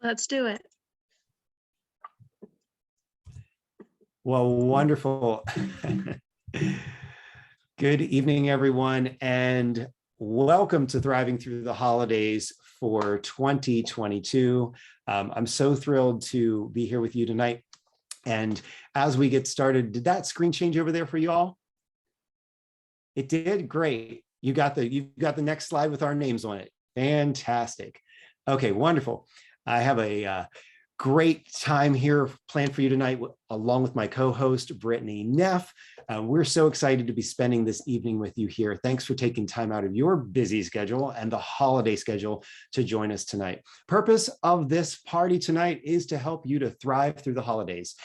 Let's do it. Well, wonderful. Good evening, everyone, and welcome to Thriving Through the Holidays for 2022. I'm so thrilled to be here with you tonight. And as we get started, did that screen change over there for you all? It did? Great. You've got the next slide with our names on it. Fantastic. Okay, wonderful. I have a great time here planned for you tonight, along with my co-host, Brittany Neff. We're so excited to be spending this evening with you here. Thanks for taking time out of your busy schedule and the holiday schedule to join us tonight. Purpose of this party tonight is to help you to thrive through the holidays.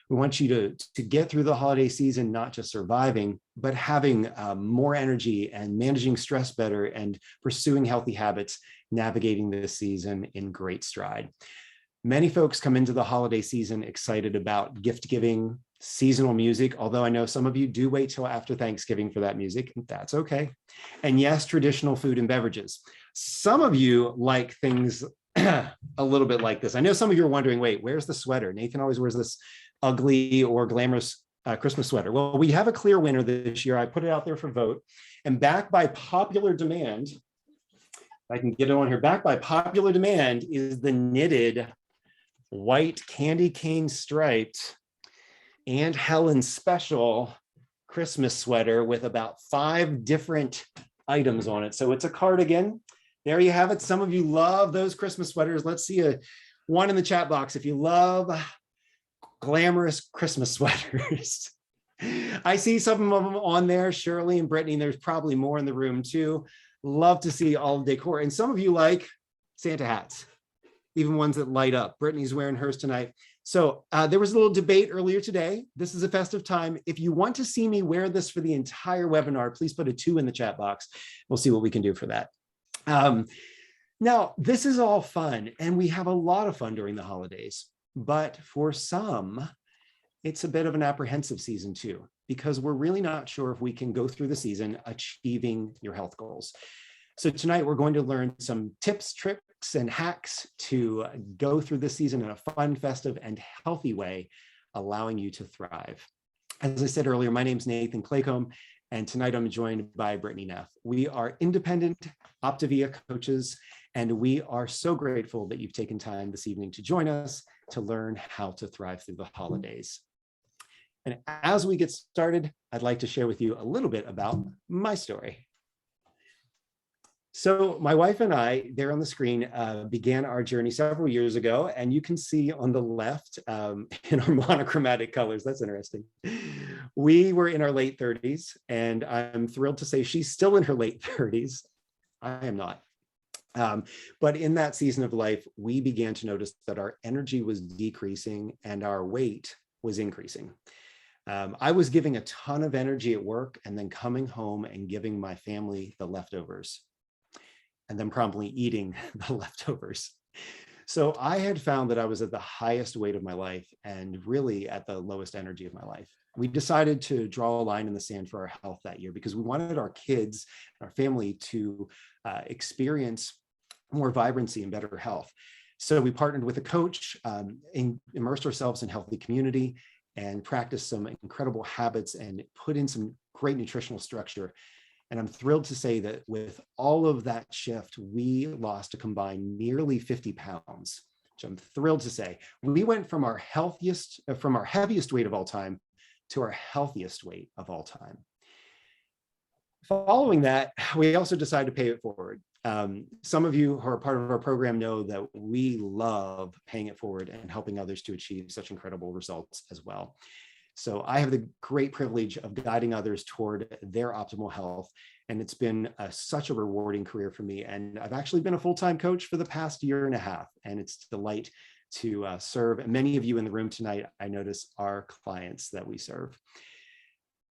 We want you to get through the holiday season, not just surviving, but having more energy and managing stress better and pursuing healthy habits, navigating this season in great stride. Many folks come into the holiday season excited about gift giving, seasonal music, although I know some of you do wait till after Thanksgiving for that music. That's okay. And yes, traditional food and beverages. Some of you like things a little bit like this. I know some of you are wondering, wait, where's the sweater? Nathan always wears this ugly or glamorous Christmas sweater. Well, we have a clear winner this year. I put it out there for vote. And back by popular demand, if I can get it on here, back by popular demand is the knitted white candy cane striped and Helen special Christmas sweater with about 5 different items on it. So it's a cardigan. There you have it. Some of you love those Christmas sweaters. Let's see a one in the chat box if you love glamorous Christmas sweaters. I see some of them on there, Shirley and Brittany. There's probably more in the room too. Love to see all the decor. And some of you like Santa hats, even ones that light up. Brittany's wearing hers tonight. So there was a little debate earlier today. This is a festive time. If you want to see me wear this for the entire webinar, please put a 2 in the chat box. We'll see what we can do for that. Now, this is all fun, and we have a lot of fun during the holidays. But for some, it's a bit of an apprehensive season too, because we're really not sure if we can go through the season achieving your health goals. So tonight we're going to learn some tips, tricks, and hacks to go through this season in a fun, festive, and healthy way, allowing you to thrive. As I said earlier, my name's Nathan Claycomb, and tonight I'm joined by Brittany Neff. We are independent Optavia coaches, and we are so grateful that you've taken time this evening to join us to learn how to thrive through the holidays. And as we get started, I'd like to share with you a little bit about my story. So my wife and I, there on the screen, began our journey several years ago, and you can see on the left in our monochromatic colors. That's interesting. We were in our late 30s, and I'm thrilled to say she's still in her late 30s. I am not. But in that season of life, we began to notice that our energy was decreasing and our weight was increasing. I was giving a ton of energy at work and then coming home and giving my family the leftovers, and then promptly eating the leftovers. So I had found that I was at the highest weight of my life and really at the lowest energy of my life. We decided to draw a line in the sand for our health that year because we wanted our kids, our family to experience more vibrancy and better health. So we partnered with a coach, immersed ourselves in healthy community, and practiced some incredible habits and put in some great nutritional structure. And I'm thrilled to say that with all of that shift, we lost a combined nearly 50 pounds, which I'm thrilled to say. We went from our heaviest weight of all time to our healthiest weight of all time. Following that, we also decided to pay it forward. Some of you who are part of our program know that we love paying it forward and helping others to achieve such incredible results as well. So I have the great privilege of guiding others toward their optimal health. And it's been such a rewarding career for me. And I've actually been a full-time coach for the past 1.5 years. And it's a delight to serve. And many of you in the room tonight, I notice, are clients that we serve.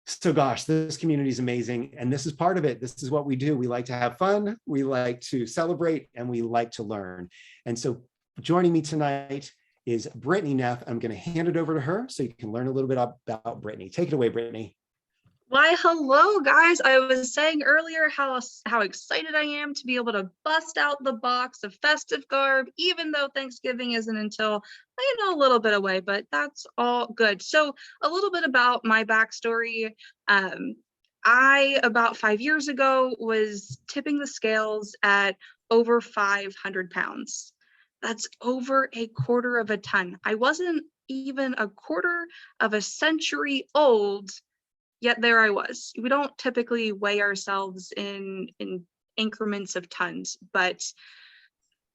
So gosh, this community is amazing. And this is part of it. This is what we do. We like to have fun. We like to celebrate, and we like to learn. And so joining me tonight is Brittany Neff. I'm going to hand it over to her so you can learn a little bit about Brittany. Take it away, Brittany. Why, hello, guys. I was saying earlier how excited I am to be able to bust out the box of festive garb, even though Thanksgiving isn't until, a little bit away, but that's all good. So a little bit about my backstory. Um, I, about 5 years ago, was tipping the scales at over 500 pounds. That's over a quarter of a ton. I wasn't even a quarter of a century old, yet there I was. We don't typically weigh ourselves in increments of tons, but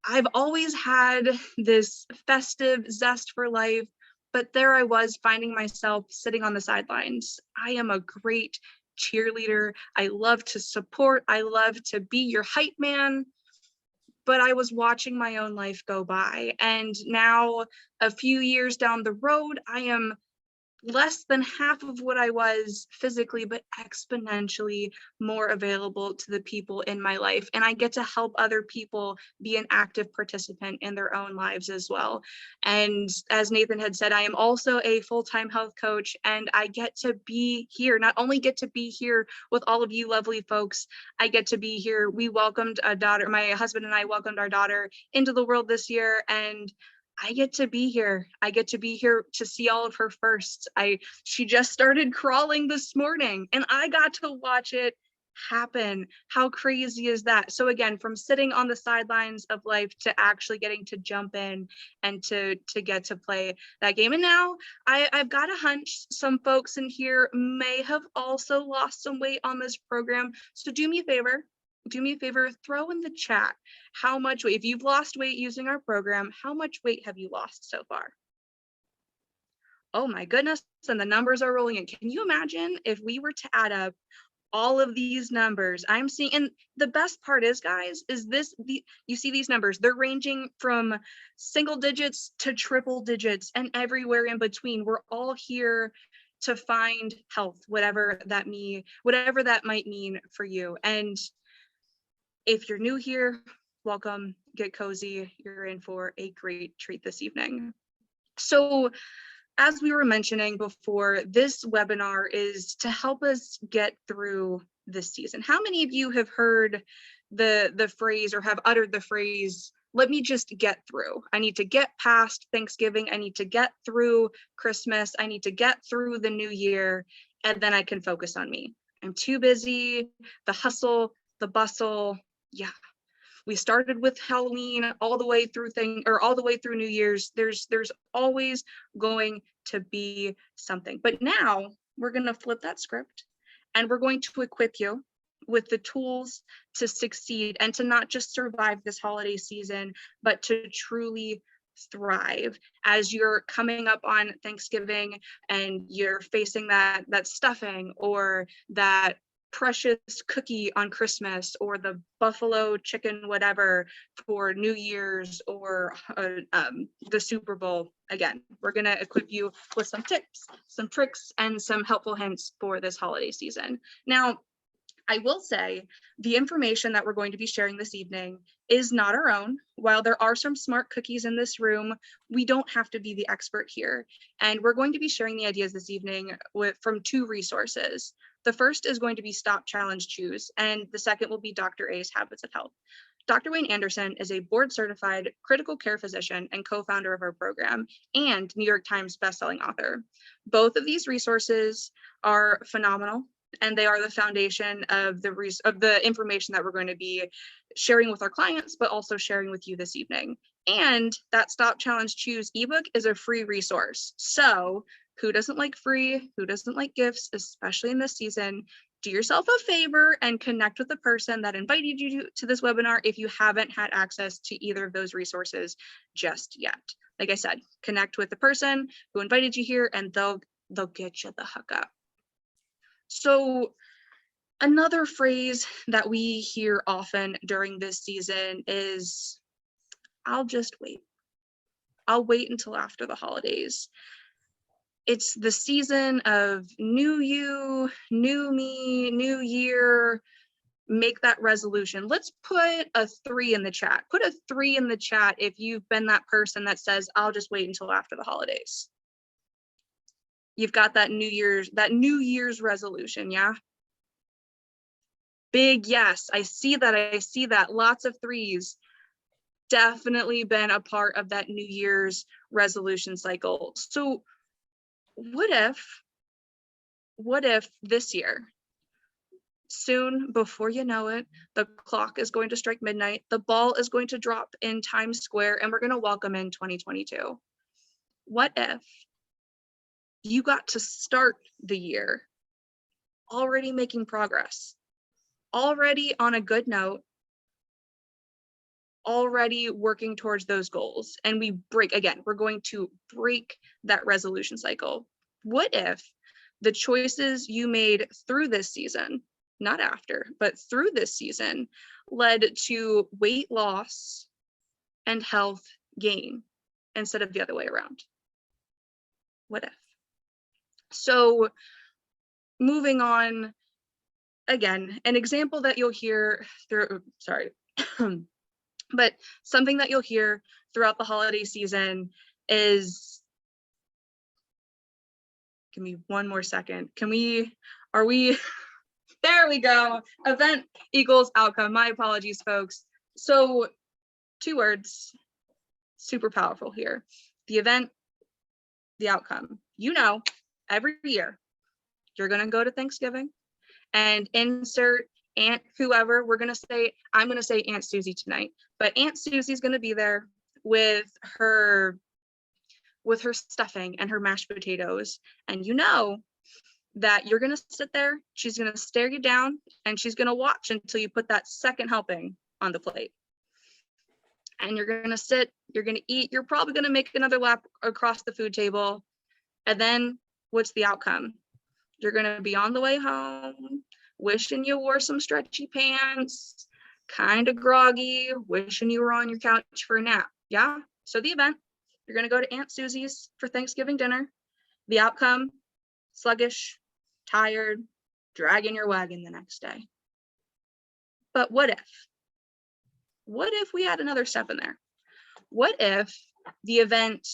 I've always had this festive zest for life, but there I was finding myself sitting on the sidelines. I am a great cheerleader. I love to support. I love to be your hype man, but I was watching my own life go by. And now, a few years down the road, I am less than half of what I was physically, but exponentially more available to the people in my life. And I get to help other people be an active participant in their own lives as well. And as Nathan had said, I am also a full-time health coach, and I get to be here, not only get to be here with all of you lovely folks, I get to be here. We welcomed a daughter, my husband and I welcomed our daughter into the world this year, and I get to be here. I get to be here to see all of her first. She just started crawling this morning, and I got to watch it happen. How crazy is that? So again, from sitting on the sidelines of life to actually getting to jump in and to get to play that game. And now I've got a hunch some folks in here may have also lost some weight on this program. So do me a favor, throw in the chat how much weight, if you've lost weight using our program, how much weight have you lost so far? Oh my goodness, and the numbers are rolling in. Can you imagine if we were to add up all of these numbers I'm seeing? And the best part is, guys, is you see these numbers, they're ranging from single digits to triple digits and everywhere in between. We're all here to find health, whatever that might mean for you. And if you're new here, welcome, get cozy. You're in for a great treat this evening. So as we were mentioning before, this webinar is to help us get through this season. How many of you have heard the phrase or have uttered the phrase, let me just get through? I need to get past Thanksgiving. I need to get through Christmas. I need to get through the new year, and then I can focus on me. I'm too busy, the hustle, the bustle. Yeah, we started with Halloween all the way through New Year's. There's always going to be something. But now we're going to flip that script, and we're going to equip you with the tools to succeed and to not just survive this holiday season, but to truly thrive as you're coming up on Thanksgiving and you're facing that stuffing or that precious cookie on Christmas or the buffalo chicken whatever for New Year's or the Super Bowl. Again, we're going to equip you with some tips, some tricks, and some helpful hints for this holiday season. Now, I will say the information that we're going to be sharing this evening is not our own. While there are some smart cookies in this room, we don't have to be the expert here. And we're going to be sharing the ideas this evening from two resources. The first is going to be Stop, Challenge, Choose, and the second will be Dr. A's Habits of Health. Dr. Wayne Anderson is a board-certified critical care physician and co-founder of our program and New York Times bestselling author. Both of these resources are phenomenal, and they are the foundation of the information that we're going to be sharing with our clients, but also sharing with you this evening. And that Stop, Challenge, Choose ebook is a free resource. So who doesn't like free? Who doesn't like gifts, especially in this season? Do yourself a favor and connect with the person that invited you to this webinar if you haven't had access to either of those resources just yet. Like I said, connect with the person who invited you here, and they'll get you the hookup. So another phrase that we hear often during this season is, I'll just wait. I'll wait until after the holidays. It's the season of new you, new me, new year. Make that resolution. Let's put a 3 in the chat. Put a 3 in the chat if you've been that person that says, I'll just wait until after the holidays. You've got that New Year's resolution, yeah? Big yes, I see that, lots of threes. Definitely been a part of that New Year's resolution cycle. So what if this year, soon, before you know it, the clock is going to strike midnight, the ball is going to drop in Times Square, and we're going to welcome in 2022. What if you got to start the year already making progress, already on a good note, already working towards those goals, and we're going to break that resolution cycle? What if the choices you made through this season, not after, but through this season, led to weight loss and health gain instead of the other way around? What if? So moving on, again, an example that you'll hear but something that you'll hear throughout the holiday season is, give me one more second. There we go. Event equals outcome. My apologies, folks. So 2 words, super powerful here. The event, the outcome. Every year, you're gonna go to Thanksgiving and insert Aunt whoever, I'm gonna say Aunt Susie tonight, but Aunt Susie's gonna be there with her stuffing and her mashed potatoes. And that you're gonna sit there, she's gonna stare you down, and she's gonna watch until you put that second helping on the plate. And you're gonna sit, you're gonna eat, you're probably gonna make another lap across the food table. And then what's the outcome? You're gonna be on the way home, wishing you wore some stretchy pants, kind of groggy, wishing you were on your couch for a nap. Yeah? So the event, you're gonna go to Aunt Susie's for Thanksgiving dinner. The outcome, sluggish, tired, dragging your wagon the next day. But what if we had another step in there? What if the event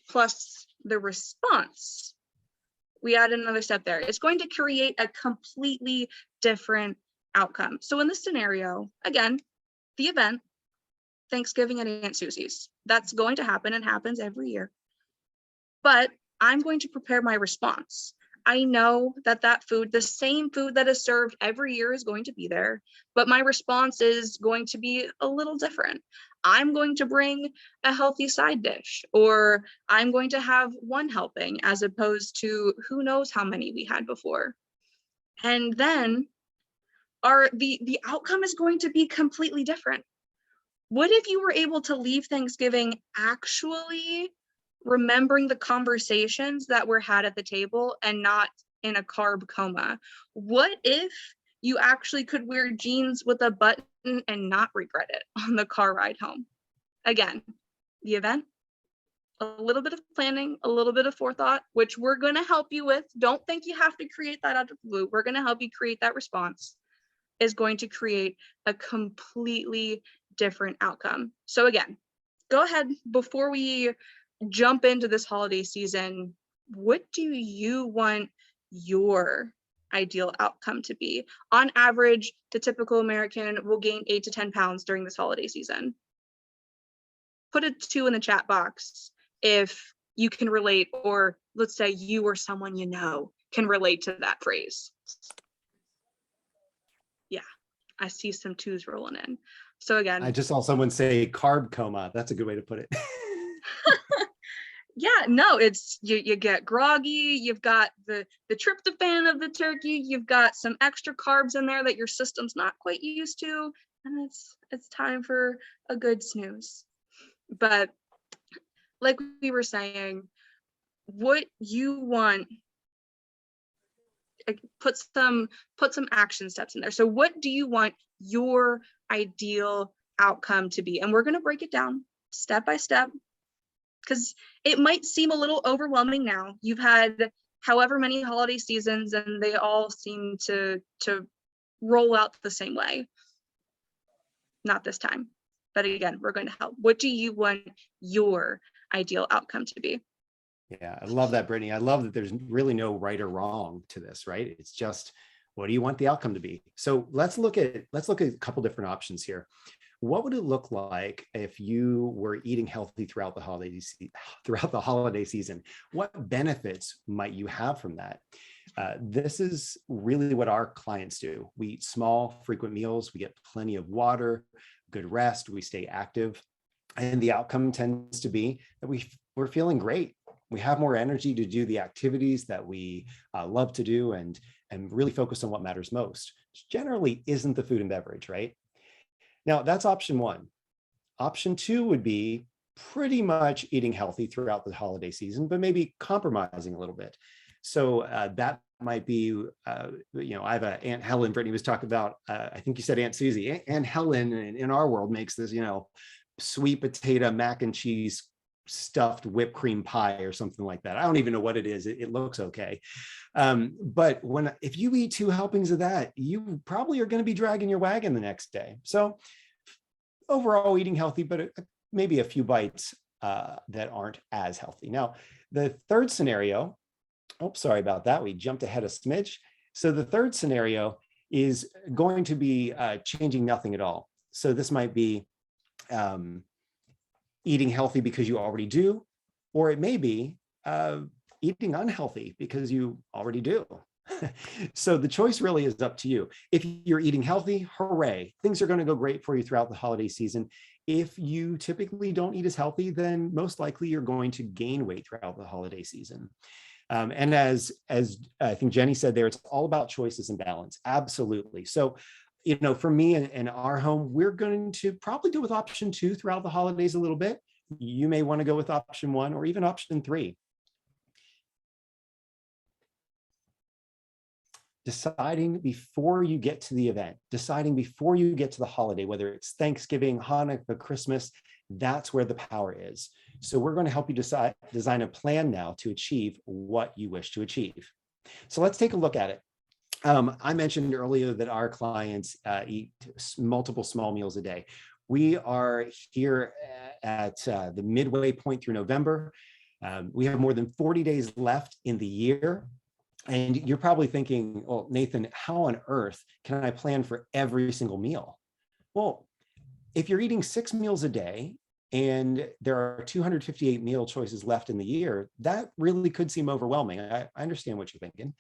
plus the response, we add another step there? It's going to create a completely different outcome. So in this scenario, again, the event, Thanksgiving at Aunt Susie's, that's going to happen and happens every year. But I'm going to prepare my response. I know that food, the same food that is served every year, is going to be there, but my response is going to be a little different. I'm going to bring a healthy side dish, or I'm going to have one helping as opposed to who knows how many we had before. And then the outcome is going to be completely different. What if you were able to leave Thanksgiving actually remembering the conversations that were had at the table and not in a carb coma? What if you actually could wear jeans with a button and not regret it on the car ride home? Again, the event, a little bit of planning, a little bit of forethought, which we're going to help you with. Don't think you have to create that out of the blue. We're going to help you create that response, is going to create a completely different outcome. So again, go ahead, before we jump into this holiday season, what do you want your ideal outcome to be? On average, the typical American will gain 8 to 10 pounds during this holiday season. Put a 2 in the chat box if you can relate, or let's say you or someone you know can relate to that phrase. Yeah, I see some 2s rolling in. So again, I just saw someone say carb coma. That's a good way to put it. Yeah, no, it's you get groggy, you've got the tryptophan of the turkey, you've got some extra carbs in there that your system's not quite used to, and it's time for a good snooze. But like we were saying, what you want, put some action steps in there. So what do you want your ideal outcome to be? And we're going to break it down step by step, because it might seem a little overwhelming now. You've had however many holiday seasons and they all seem to roll out the same way. Not this time. But again, we're going to help. What do you want your ideal outcome to be? Yeah, I love that, Brittany. I love that there's really no right or wrong to this, right? It's just, what do you want the outcome to be? So let's look at a couple different options here. What would it look like if you were eating healthy throughout the holiday season? What benefits might you have from that? This is really what our clients do. We eat small, frequent meals. We get plenty of water, good rest. We stay active, and the outcome tends to be that we're feeling great. We have more energy to do the activities that we love to do, and really focus on what matters most, which generally isn't the food and beverage, right? Now, that's option one. Option two would be pretty much eating healthy throughout the holiday season, but maybe compromising a little bit. So that might be, I have a Aunt Helen. Brittany was talking about, I think you said Aunt Susie. Aunt Helen in our world makes this, sweet potato mac and cheese stuffed whipped cream pie or something like that. I don't even know what it is. It looks okay. But if you eat 2 helpings of that, you probably are going to be dragging your wagon the next day. So overall eating healthy, but maybe a few bites that aren't as healthy. Now, the third scenario, sorry about that. We jumped ahead a smidge. So the third scenario is going to be changing nothing at all. So this might be eating healthy because you already do, or it may be eating unhealthy because you already do. So the choice really is up to you. If you're eating healthy, hooray, things are going to go great for you throughout the holiday season. If you typically don't eat as healthy, then most likely you're going to gain weight throughout the holiday season. And as I think Jenny said there, it's all about choices and balance. Absolutely. So, for me in our home, we're going to probably go with option 2 throughout the holidays a little bit. You may want to go with option 1 or even option 3. Deciding before you get to the event, deciding before you get to the holiday, whether it's Thanksgiving, Hanukkah, Christmas, that's where the power is. So we're going to help you design a plan now to achieve what you wish to achieve. So let's take a look at it. I mentioned earlier that our clients eat multiple small meals a day. We are here at the midway point through November. We have more than 40 days left in the year. And you're probably thinking, well, Nathan, how on earth can I plan for every single meal? Well, if you're eating 6 meals a day and there are 258 meal choices left in the year, that really could seem overwhelming. I understand what you're thinking.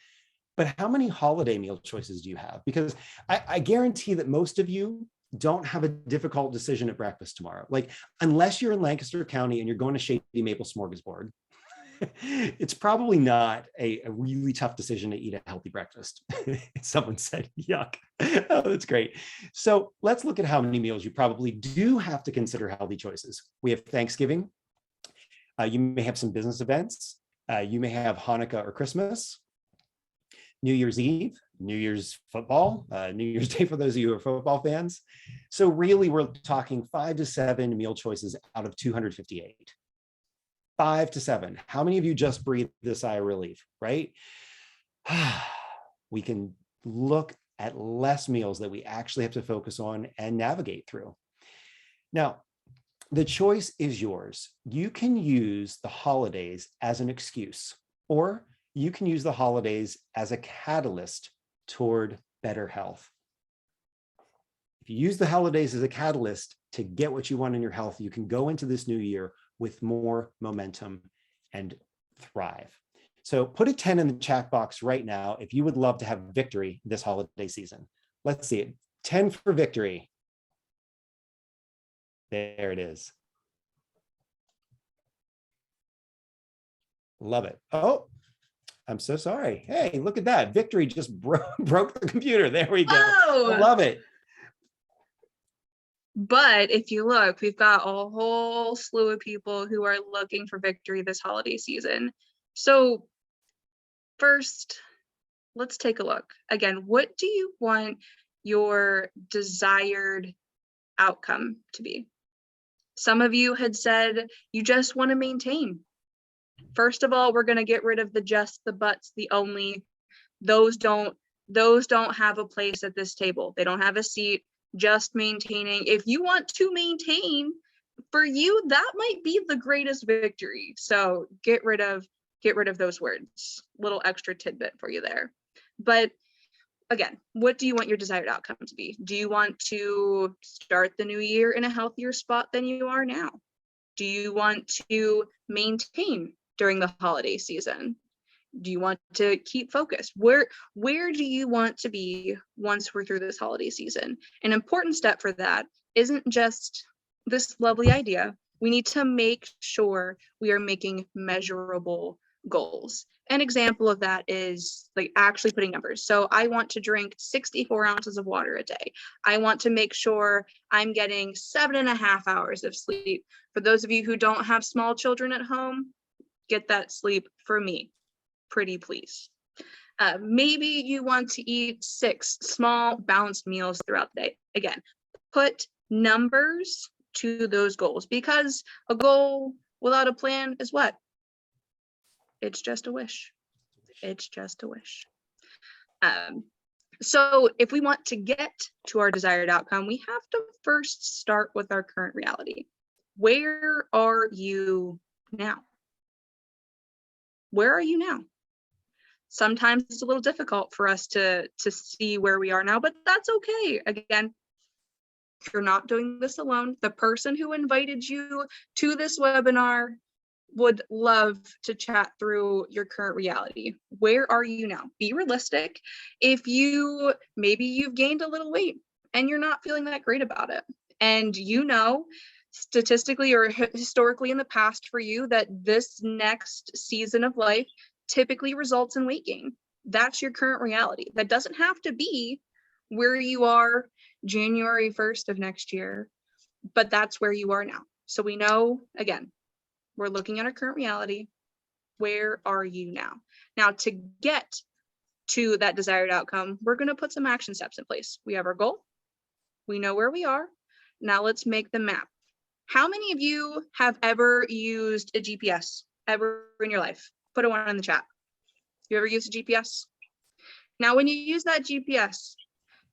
But how many holiday meal choices do you have? Because I guarantee that most of you don't have a difficult decision at breakfast tomorrow. Like, unless you're in Lancaster County and you're going to Shady Maple Smorgasbord, it's probably not a really tough decision to eat a healthy breakfast. Someone said, yuck. Oh, that's great. So let's look at how many meals you probably do have to consider healthy choices. We have Thanksgiving. You may have some business events. You may have Hanukkah or Christmas. New Year's Eve, New Year's football, New Year's Day for those of you who are football fans. So really, we're talking 5 to 7 meal choices out of 258. 5 to 7. How many of you just breathed this sigh of relief, right? We can look at less meals that we actually have to focus on and navigate through. Now, the choice is yours. You can use the holidays as an excuse, or you can use the holidays as a catalyst toward better health. If you use the holidays as a catalyst to get what you want in your health, you can go into this new year with more momentum and thrive. So put a 10 in the chat box right now if you would love to have victory this holiday season. Let's see it. 10 for victory. There it is. Love it. Oh, I'm so sorry. Hey, look at that. Victory just broke the computer. There we go. Oh! Love it. But if you look, we've got a whole slew of people who are looking for victory this holiday season. So first, let's take a look. Again, what do you want your desired outcome to be? Some of you had said you just want to maintain. First of all, we're going to get rid of the just, the buts, the only. Those don't have a place at this table. They don't have a seat. Just maintaining. If you want to maintain, for you, that might be the greatest victory. So get rid of get rid of those words. Little extra tidbit for you there. But again, what do you want your desired outcome to be? Do you want to start the new year in a healthier spot than you are now? Do you want to maintain during the holiday season? Do you want to keep focused? Where do you want to be once we're through this holiday season? An important step for that isn't just this lovely idea. We need to make sure we are making measurable goals. An example of that is like actually putting numbers. So I want to drink 64 ounces of water a day. I want to make sure I'm getting 7.5 hours of sleep. For those of you who don't have small children at home, get that sleep for me, pretty please. Maybe you want to eat 6 small balanced meals throughout the day. Again, put numbers to those goals, because a goal without a plan is what? It's just a wish. It's just a wish. So if we want to get to our desired outcome, we have to first start with our current reality. Where are you now? Where are you now? Sometimes it's a little difficult for us to see where we are now, but that's okay. Again, you're not doing this alone. The person who invited you to this webinar would love to chat through your current reality. Where are you now? Be realistic. If maybe you've gained a little weight and you're not feeling that great about it, and you know statistically or historically in the past for you that this next season of life typically results in weight gain. That's your current reality. That doesn't have to be where you are January 1st of next year, but that's where you are now. So we know, again, we're looking at our current reality. Where are you now? Now, to get to that desired outcome, we're going to put some action steps in place. We have our goal. We know where we are. Now let's make the map. How many of you have ever used a GPS ever in your life? Put a 1 in the chat. You ever used a GPS? Now, when you use that GPS,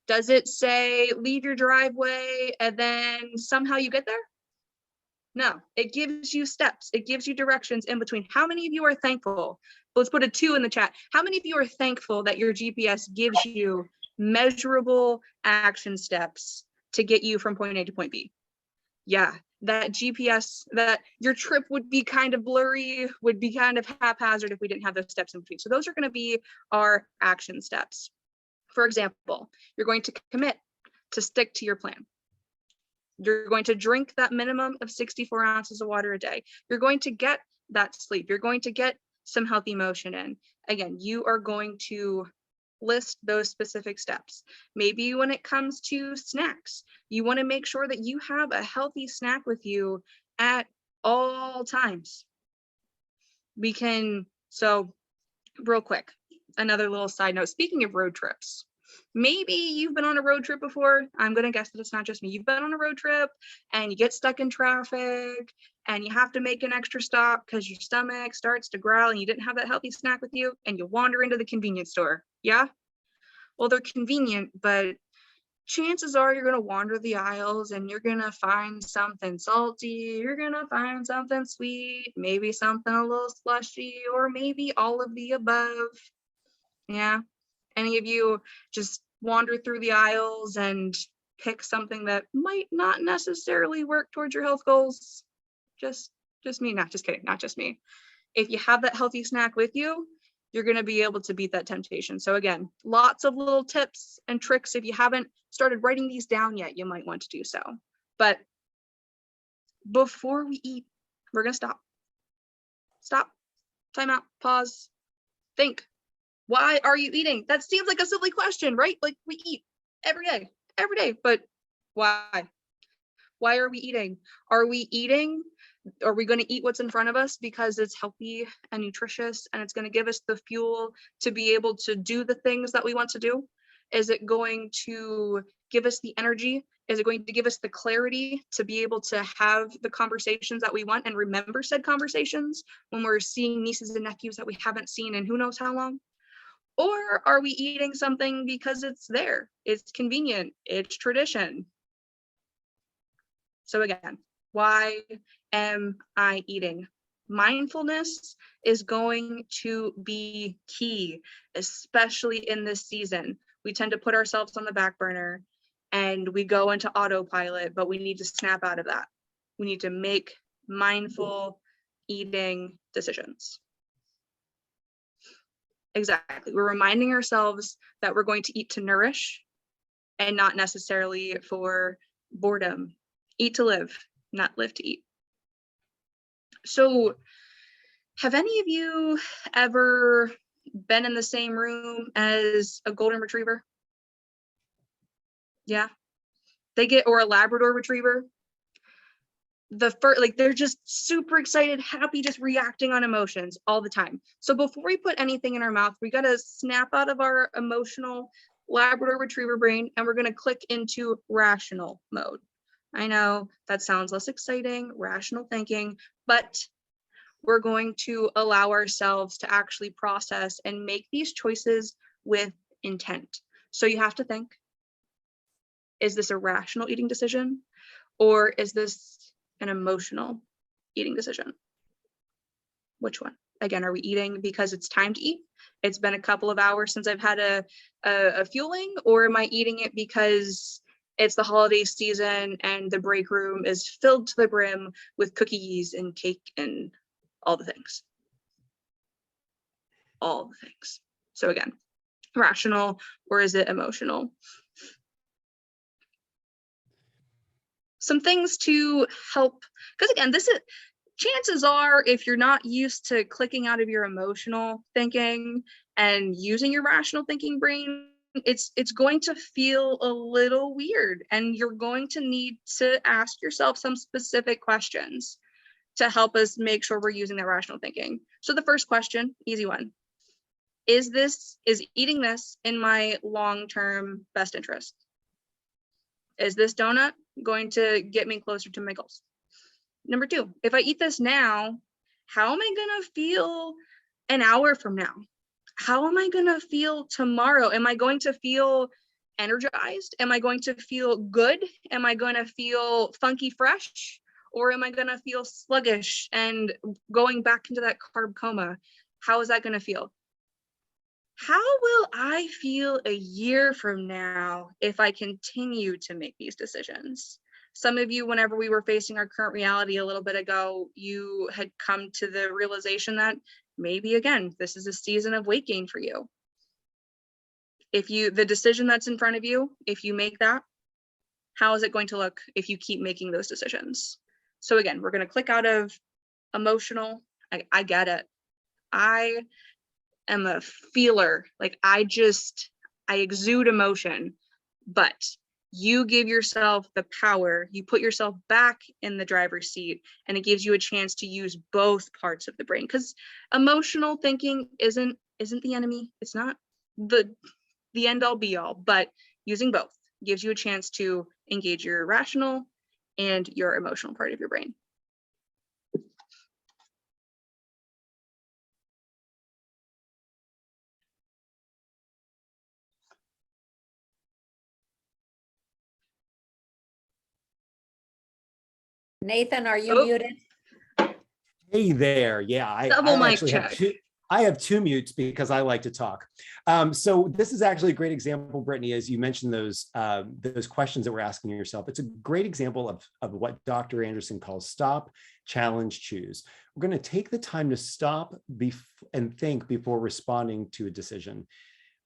does it say leave your driveway and then somehow you get there? No, it gives you steps. It gives you directions in between. How many of you are thankful? Let's put a 2 in the chat. How many of you are thankful that your GPS gives you measurable action steps to get you from point A to point B? Yeah, that GPS, that your trip would be kind of blurry, would be kind of haphazard if we didn't have those steps in between. So those are going to be our action steps. For example, you're going to commit to stick to your plan. You're going to drink that minimum of 64 ounces of water a day. You're going to get that sleep. You're going to get some healthy motion in. Again, you are going to list those specific steps. Maybe when it comes to snacks, you want to make sure that you have a healthy snack with you at all times. So real quick, another little side note, speaking of road trips, maybe you've been on a road trip before. I'm going to guess that it's not just me. You've been on a road trip and you get stuck in traffic and you have to make an extra stop because your stomach starts to growl and you didn't have that healthy snack with you and you wander into the convenience store. Yeah? Well, they're convenient, but chances are you're going to wander the aisles and you're going to find something salty. You're going to find something sweet, maybe something a little slushy, or maybe all of the above. Yeah. Any of you just wander through the aisles and pick something that might not necessarily work towards your health goals? Just me, not just kidding, not just me. If you have that healthy snack with you, you're going to be able to beat that temptation. So again, lots of little tips and tricks. If you haven't started writing these down yet, you might want to do so. But before we eat, we're going to stop, time out, pause, think. Why are you eating? That seems like a silly question, right? Like we eat every day, but why? Why are we eating? Are we going to eat what's in front of us because it's healthy and nutritious and it's going to give us the fuel to be able to do the things that we want to do? Is it going to give us the energy? Is it going to give us the clarity to be able to have the conversations that we want and remember said conversations when we're seeing nieces and nephews that we haven't seen in who knows how long? Or are we eating something because it's there, it's convenient, it's tradition? So again, why am I eating? Mindfulness is going to be key, especially in this season. We tend to put ourselves on the back burner and we go into autopilot, but we need to snap out of that. We need to make mindful eating decisions. Exactly. We're reminding ourselves that we're going to eat to nourish and not necessarily for boredom. Eat to live, not live to eat. So, have any of you ever been in the same room as a golden retriever? Yeah. Or a Labrador retriever. They're just super excited, happy, just reacting on emotions all the time. So before we put anything in our mouth, we got to snap out of our emotional Labrador retriever brain and we're going to click into rational mode. I know that sounds less exciting, rational thinking, but we're going to allow ourselves to actually process and make these choices with intent. So you have to think, is this a rational eating decision or is this an emotional eating decision? Which one? Again, are we eating because it's time to eat? It's been a couple of hours since I've had a fueling, or am I eating it because it's the holiday season and the break room is filled to the brim with cookies and cake and all the things? All the things. So again, rational or is it emotional? Some things to help, because again, chances are, if you're not used to clicking out of your emotional thinking and using your rational thinking brain, it's going to feel a little weird, and you're going to need to ask yourself some specific questions to help us make sure we're using that rational thinking. So the first question, easy one, is eating this in my long-term best interest? Is this donut going to get me closer to my goals? Number two, if I eat this now, how am I going to feel an hour from now? How am I going to feel tomorrow? Am I going to feel energized? Am I going to feel good? Am I going to feel funky fresh? Or am I going to feel sluggish and going back into that carb coma? How is that going to feel? How will I feel a year from now if I continue to make these decisions? Some of you, whenever we were facing our current reality a little bit ago, you had come to the realization that maybe, again, this is a season of weight gain for you. The decision that's in front of you, if you make that, how is it going to look if you keep making those decisions? So again, we're going to click out of emotional. I get it. I am a feeler. I exude emotion, but you give yourself the power, you put yourself back in the driver's seat, and it gives you a chance to use both parts of the brain, because emotional thinking isn't the enemy. It's not the end all be all, but using both gives you a chance to engage your rational and your emotional part of your brain. Nathan, are you muted? Hey there. Yeah, I actually have two mutes because I like to talk. So this is actually a great example, Brittany, as you mentioned those questions that we're asking yourself. It's a great example of what Dr. Anderson calls stop, challenge, choose. We're going to take the time to stop and think before responding to a decision.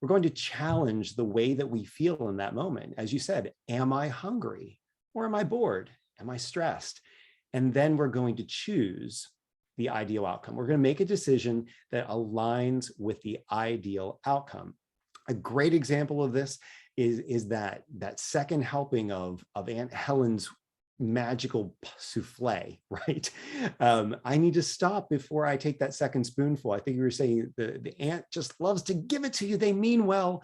We're going to challenge the way that we feel in that moment. As you said, am I hungry or am I bored? Am I stressed? And then we're going to choose the ideal outcome. We're going to make a decision that aligns with the ideal outcome. A great example of this is that second helping of Aunt Helen's magical souffle, right? I need to stop before I take that second spoonful. I think you were saying the aunt just loves to give it to you. They mean well,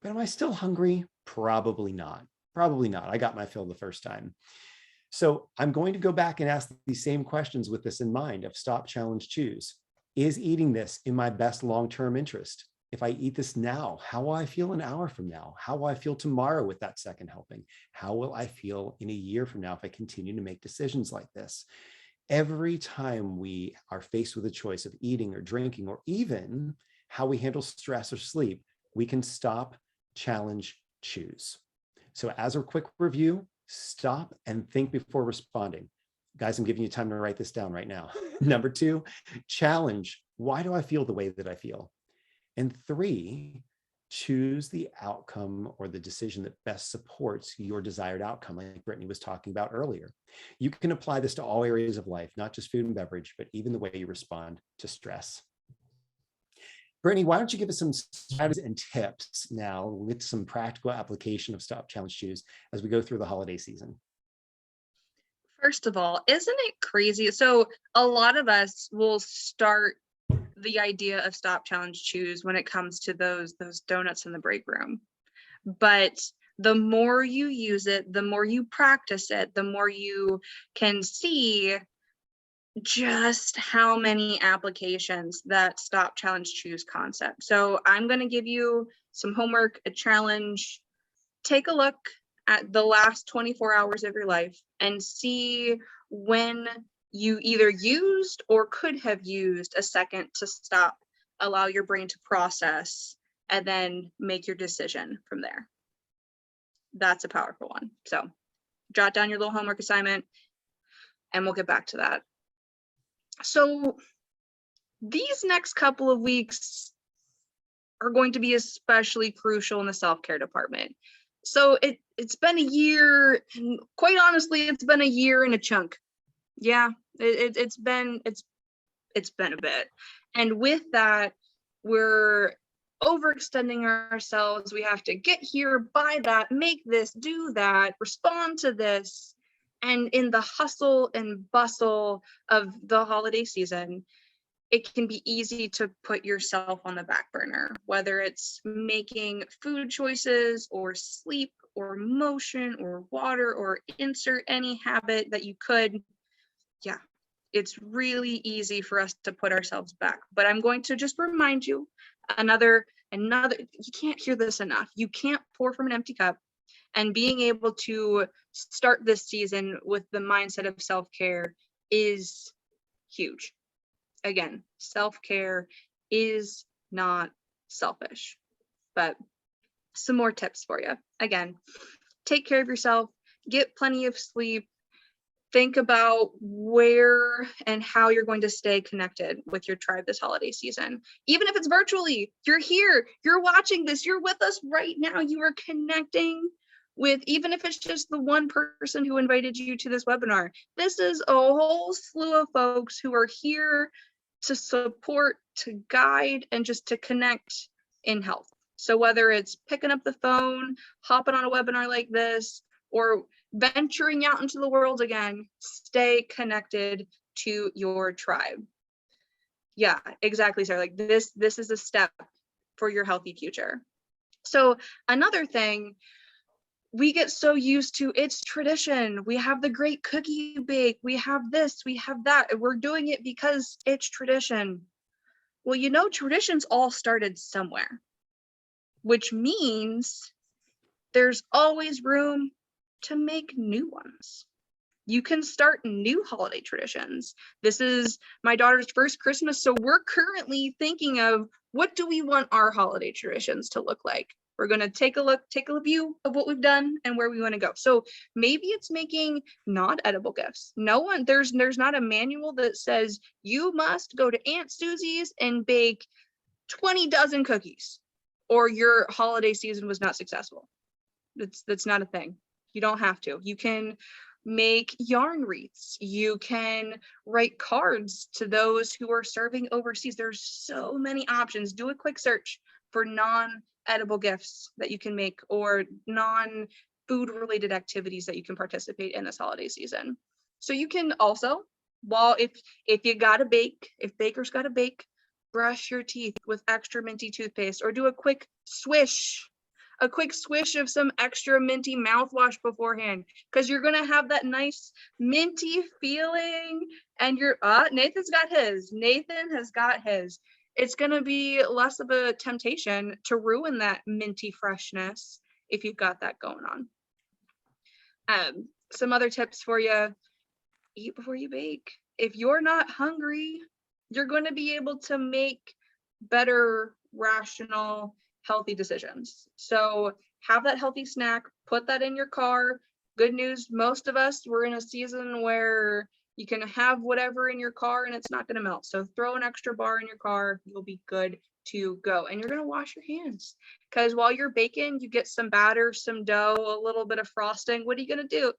but am I still hungry? Probably not. Probably not. I got my fill the first time. So I'm going to go back and ask these same questions with this in mind of stop, challenge, choose. Is eating this in my best long-term interest? If I eat this now, how will I feel an hour from now? How will I feel tomorrow with that second helping? How will I feel in a year from now if I continue to make decisions like this? Every time we are faced with a choice of eating or drinking, or even how we handle stress or sleep, we can stop, challenge, choose. So as a quick review, stop and think before responding. Guys, I'm giving you time to write this down right now. Number 2, challenge. Why do I feel the way that I feel? And 3, choose the outcome or the decision that best supports your desired outcome, like Brittany was talking about earlier. You can apply this to all areas of life, not just food and beverage, but even the way you respond to stress. Brittany, why don't you give us some strategies and tips now with some practical application of Stop, Challenge, Choose as we go through the holiday season? First of all, isn't it crazy? So a lot of us will start the idea of Stop, Challenge, Choose when it comes to those donuts in the break room. But the more you use it, the more you practice it, the more you can see just how many applications that Stop, Challenge, Choose concept. So I'm going to give you some homework, a challenge. Take a look at the last 24 hours of your life and see when you either used or could have used a second to stop, allow your brain to process, and then make your decision from there. That's a powerful one. So jot down your little homework assignment and we'll get back to that. So these next couple of weeks are going to be especially crucial in the self-care department. So it's been a year, and quite honestly, it's been a year and a chunk. Yeah, it's been a bit. And with that, we're overextending ourselves. We have to get here, buy that, make this, do that, respond to this. And in the hustle and bustle of the holiday season, it can be easy to put yourself on the back burner, whether it's making food choices or sleep or motion or water or insert any habit that you could. Yeah, it's really easy for us to put ourselves back. But I'm going to just remind you another, you can't hear this enough. You can't pour from an empty cup. And being able to start this season with the mindset of self-care is huge. Again, self-care is not selfish. But some more tips for you. Again, take care of yourself, get plenty of sleep, think about where and how you're going to stay connected with your tribe this holiday season. Even if it's virtually, you're here, you're watching this, you're with us right now, you are connecting with, even if it's just the one person who invited you to this webinar. This is a whole slew of folks who are here to support, to guide, and just to connect in health. So whether it's picking up the phone, hopping on a webinar like this, or venturing out into the world again, stay connected to your tribe. Yeah, exactly, Sarah. Like this is a step for your healthy future. So another thing, we get so used to, it's tradition. We have the great cookie bake. We have this, we have that. We're doing it because it's tradition. Well, you know, traditions all started somewhere, which means there's always room to make new ones. You can start new holiday traditions. This is my daughter's first Christmas, so we're currently thinking of what do we want our holiday traditions to look like. We're going to take a view of what we've done and where we want to go. So maybe it's making not edible gifts. There's not a manual that says you must go to Aunt Susie's and bake 20 dozen cookies or your holiday season was not successful. That's not a thing. You don't have to. You can make yarn wreaths. You can write cards to those who are serving overseas. There's so many options. Do a quick search for non-edible gifts that you can make or non-food related activities that you can participate in this holiday season. So you can also, if you gotta bake, if bakers gotta bake, brush your teeth with extra minty toothpaste or do a quick swish of some extra minty mouthwash beforehand, because you're going to have that nice minty feeling and Nathan has got his. It's going to be less of a temptation to ruin that minty freshness if you've got that going on. Some other tips for you: eat before you bake. if you're not hungry, you're going to be able to make better, rational, healthy decisions. So have that healthy snack, put that in your car. Good news, most of us, we're in a season where you can have whatever in your car and it's not going to melt. So throw an extra bar in your car, you'll be good to go. And you're going to wash your hands, because while you're baking, you get some batter, some dough, a little bit of frosting. What are you going to do?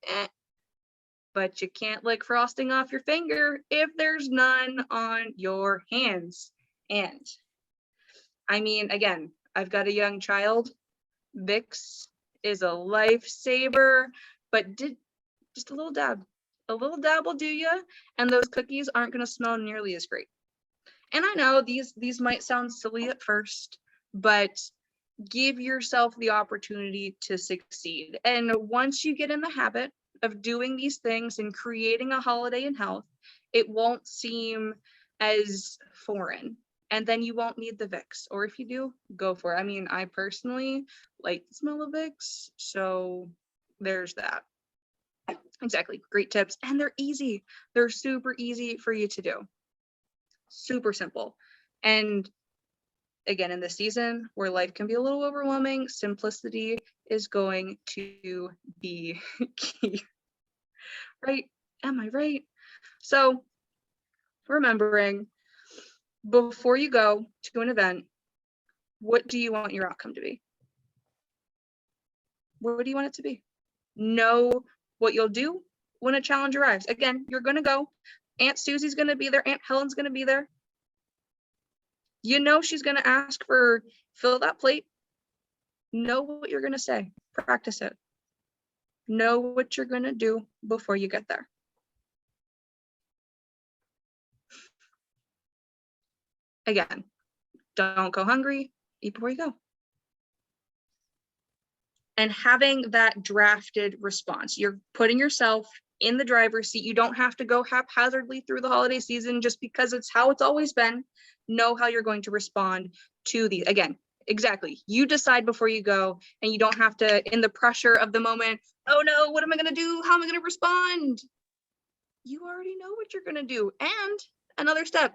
But you can't lick frosting off your finger if there's none on your hands. And I mean, again, I've got a young child. Vicks is a lifesaver, but just a little dab. A little dab will do you, and those cookies aren't going to smell nearly as great. And I know these might sound silly at first, but give yourself the opportunity to succeed. And once you get in the habit of doing these things and creating a holiday in health, it won't seem as foreign. And then you won't need the Vicks. Or if you do, go for it. I mean, I personally like the smell of Vicks, so there's that. Exactly. Great tips. And they're easy. They're super easy for you to do. Super simple. And again, in this season where life can be a little overwhelming, simplicity is going to be key. Right? Am I right? So remembering, before you go to an event, what do you want your outcome to be? What do you want it to be? Know what you'll do when a challenge arrives. Again, you're going to go. Aunt Susie's going to be there. Aunt Helen's going to be there. You know she's going to ask for, fill that plate. Know what you're going to say. Practice it. Know what you're going to do before you get there. Again, don't go hungry. Eat before you go. And having that drafted response. You're putting yourself in the driver's seat. You don't have to go haphazardly through the holiday season just because it's how it's always been. Know how you're going to respond to these. Again, exactly. You decide before you go, and you don't have to, in the pressure of the moment, oh no, what am I going to do? How am I going to respond? You already know what you're going to do. And another step,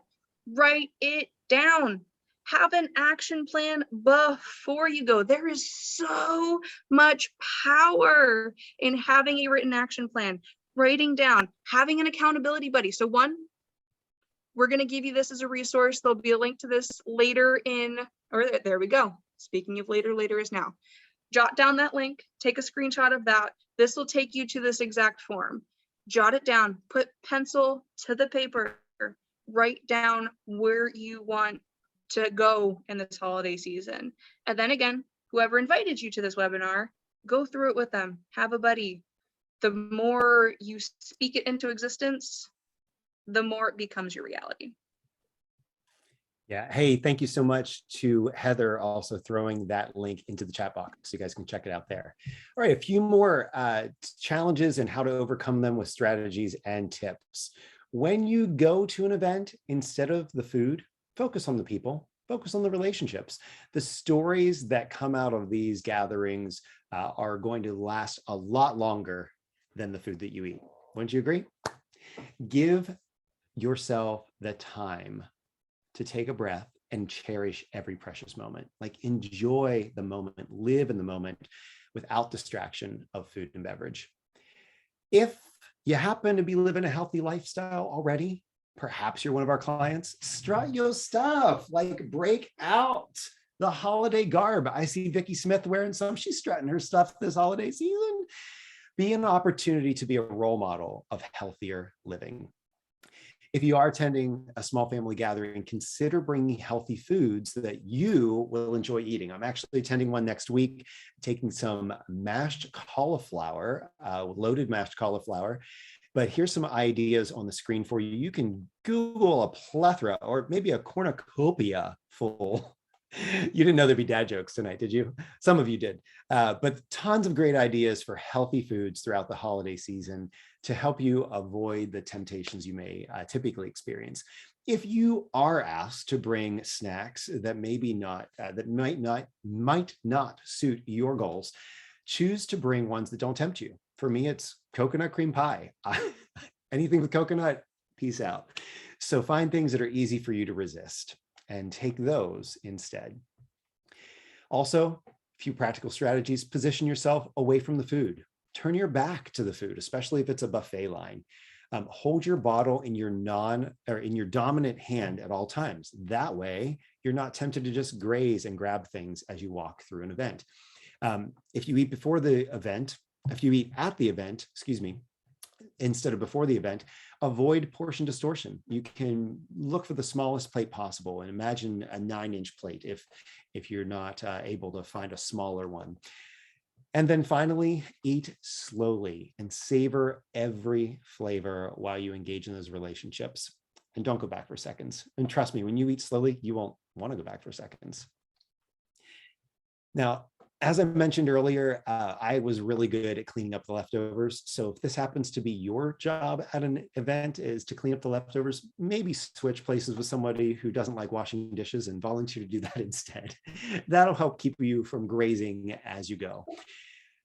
write it down. Have an action plan before you go. There is so much power in having a written action plan, writing down, having an accountability buddy. So one, we're going to give you this as a resource. There'll be a link to this later there we go. Speaking of later, later is now. Jot down that link, take a screenshot of that. This will take you to this exact form. Jot it down, put pencil to the paper, write down where you want to go in this holiday season. And then again, whoever invited you to this webinar, go through it with them. Have a buddy. The more you speak it into existence, the more it becomes your reality. Yeah. Hey, thank you so much to Heather also throwing that link into the chat box so you guys can check it out there. All right, a few more challenges and how to overcome them with strategies and tips. When you go to an event, instead of the food, focus on the people, focus on the relationships. The stories that come out of these gatherings are going to last a lot longer than the food that you eat. Wouldn't you agree? Give yourself the time to take a breath and cherish every precious moment. Like, enjoy the moment, live in the moment without distraction of food and beverage. If you happen to be living a healthy lifestyle already, perhaps you're one of our clients, strut your stuff, like break out the holiday garb. I see Vicki Smith wearing some, she's strutting her stuff this holiday season. Be an opportunity to be a role model of healthier living. If you are attending a small family gathering, consider bringing healthy foods that you will enjoy eating. I'm actually attending one next week, taking some mashed cauliflower, loaded mashed cauliflower. But here's some ideas on the screen for you. You can Google a plethora or maybe a cornucopia full. You didn't know there'd be dad jokes tonight, did you? Some of you did. But tons of great ideas for healthy foods throughout the holiday season to help you avoid the temptations you may typically experience. If you are asked to bring snacks that might not suit your goals, choose to bring ones that don't tempt you. For me, it's coconut cream pie. Anything with coconut, Peace out. So find things that are easy for you to resist and take those instead. Also, a few practical strategies: position yourself away from the food. Turn your back to the food, especially if it's a buffet line. Hold your bottle in your dominant hand at all times. That way, you're not tempted to just graze and grab things as you walk through an event. If you eat at the event, instead of before the event, avoid portion distortion. You can look for the smallest plate possible and imagine a 9-inch plate if you're not able to find a smaller one. And then finally, eat slowly and savor every flavor while you engage in those relationships. And don't go back for seconds. And trust me, when you eat slowly, you won't want to go back for seconds. Now, as I mentioned earlier, I was really good at cleaning up the leftovers. So if this happens to be your job at an event, is to clean up the leftovers, maybe switch places with somebody who doesn't like washing dishes and volunteer to do that instead. That'll help keep you from grazing as you go.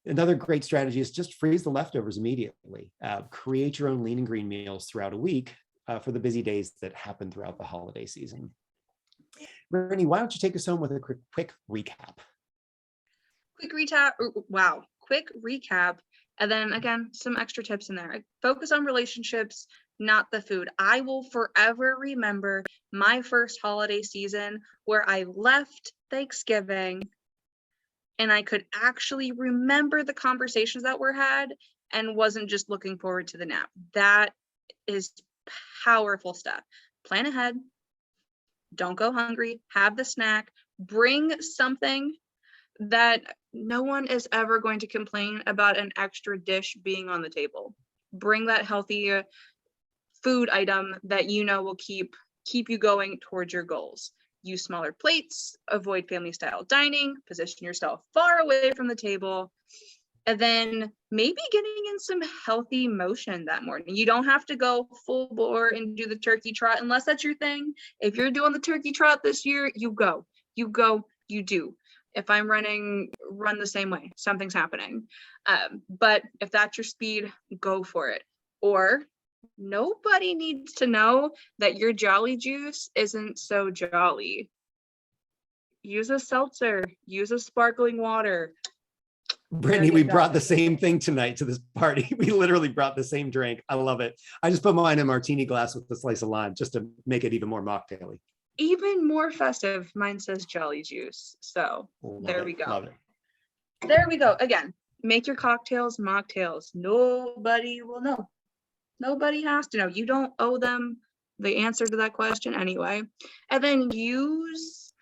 Another great strategy is just freeze the leftovers immediately. Create your own lean and green meals throughout a week for the busy days that happen throughout the holiday season. Brittany, why don't you take us home with a quick recap? Quick recap. And then again, some extra tips in there. Focus on relationships, not the food. I will forever remember my first holiday season where I left Thanksgiving and I could actually remember the conversations that were had and wasn't just looking forward to the nap. That is powerful stuff. Plan ahead. Don't go hungry. Have the snack. Bring something that no one is ever going to complain about an extra dish being on the table. Bring that healthy food item that you know will keep you going towards your goals. Use smaller plates, avoid family style dining, position yourself far away from the table, and then maybe getting in some healthy motion that morning. You don't have to go full bore and do the turkey trot unless that's your thing. If you're doing the turkey trot this year, you go, you do. If I'm run the same way, something's happening. But if that's your speed, go for it. Or nobody needs to know that your jolly juice isn't so jolly. Use a seltzer, use a sparkling water. Brittany, we brought the same thing tonight to this party. We literally brought the same drink. I love it. I just put mine in a martini glass with a slice of lime just to make it even more mocktaily. Even more festive. Mine says jolly juice. So there we go. Love it. There we go. Again, make your cocktails mocktails. Nobody will know. Nobody has to know. You don't owe them the answer to that question anyway. And then use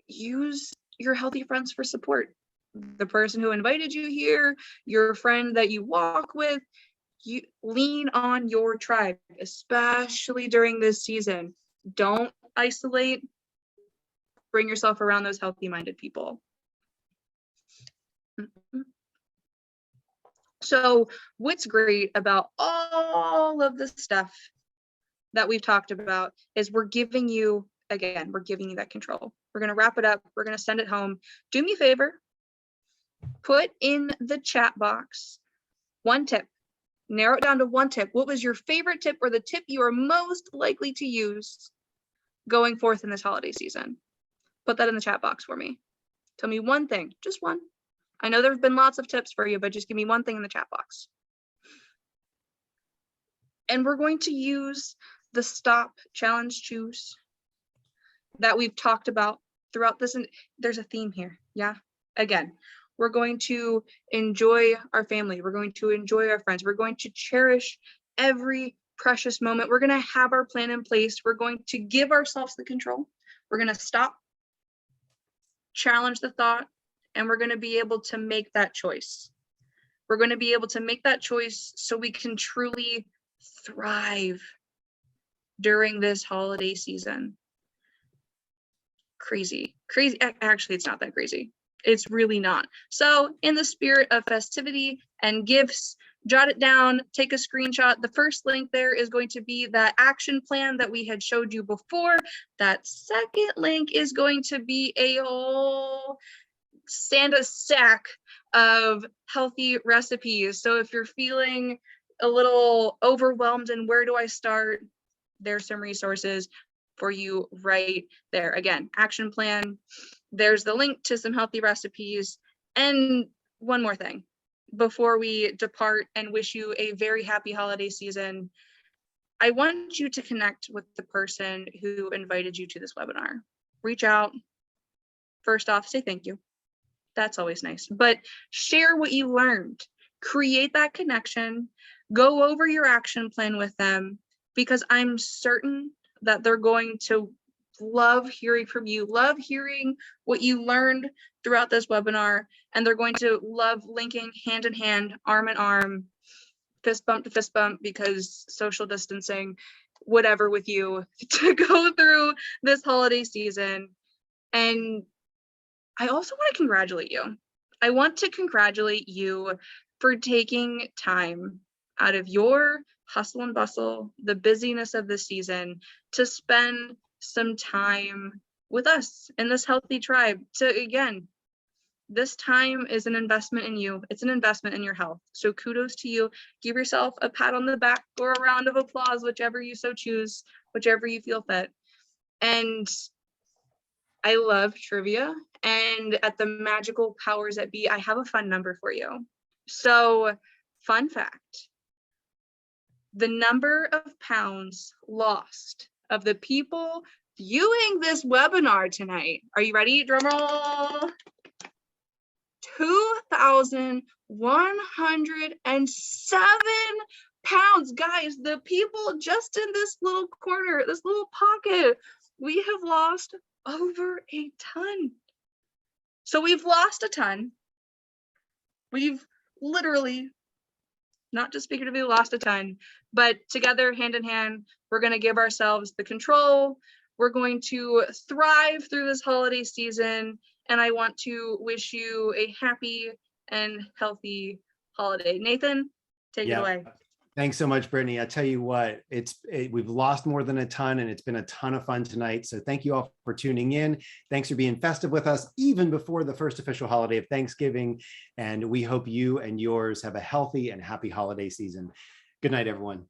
your healthy friends for support. The person who invited you here, your friend that you walk with, you lean on your tribe, especially during this season. Don't isolate. Bring yourself around those healthy-minded people. So what's great about all of the stuff that we've talked about is we're giving you that control. We're going to wrap it up. We're going to send it home. Do me a favor. Put in the chat box one tip. Narrow it down to one tip. What was your favorite tip or the tip you are most likely to use going forth in this holiday season? Put that in the chat box for me. Tell me one thing, just one. I know there have been lots of tips for you, but just give me one thing in the chat box. And we're going to use the stop, challenge, choose that we've talked about throughout this. And there's a theme here. Yeah. Again, we're going to enjoy our family. We're going to enjoy our friends. We're going to cherish every precious moment. We're going to have our plan in place. We're going to give ourselves the control. We're going to stop, challenge the thought, and we're going to be able to make that choice. We're going to be able to make that choice so we can truly thrive during this holiday season. Crazy. Actually, it's not that crazy. It's really not. So in the spirit of festivity and gifts, jot it down, take a screenshot. The first link there is going to be that action plan that we had showed you before. That second link is going to be a whole Santa stack of healthy recipes. So if you're feeling a little overwhelmed and where do I start, there's some resources for you right there. Again, action plan. There's the link to some healthy recipes. And one more thing before we depart and wish you a very happy holiday season, I want you to connect with the person who invited you to this webinar. Reach out. First off, say thank you. That's always nice. But share what you learned. Create that connection. Go over your action plan with them, because I'm certain that they're going to love hearing from you, love hearing what you learned throughout this webinar, and they're going to love linking hand in hand, arm in arm, fist bump to fist bump, because social distancing, whatever, with you to go through this holiday season. And I also want to congratulate you. I want to congratulate you for taking time out of your hustle and bustle, the busyness of the season, to spend some time with us in this healthy tribe. To, again, this time is an investment in you. It's an investment in your health. So kudos to you. Give yourself a pat on the back or a round of applause, whichever you so choose, whichever you feel fit. And I love trivia. And at the Magical Powers That Be, I have a fun number for you. So, fun fact, the number of pounds lost of the people viewing this webinar tonight. Are you ready? Drum roll. 2,107 pounds. Guys, the people just in this little corner, this little pocket, we have lost over a ton. So we've lost a ton. We've literally, not just figuratively, lost a ton, but together, hand in hand, we're going to give ourselves the control. We're going to thrive through this holiday season. And I want to wish you a happy and healthy holiday. Nathan, take it away. Thanks so much, Brittany. I tell you what, we've lost more than a ton, and it's been a ton of fun tonight. So thank you all for tuning in. Thanks for being festive with us, even before the first official holiday of Thanksgiving. And we hope you and yours have a healthy and happy holiday season. Good night, everyone.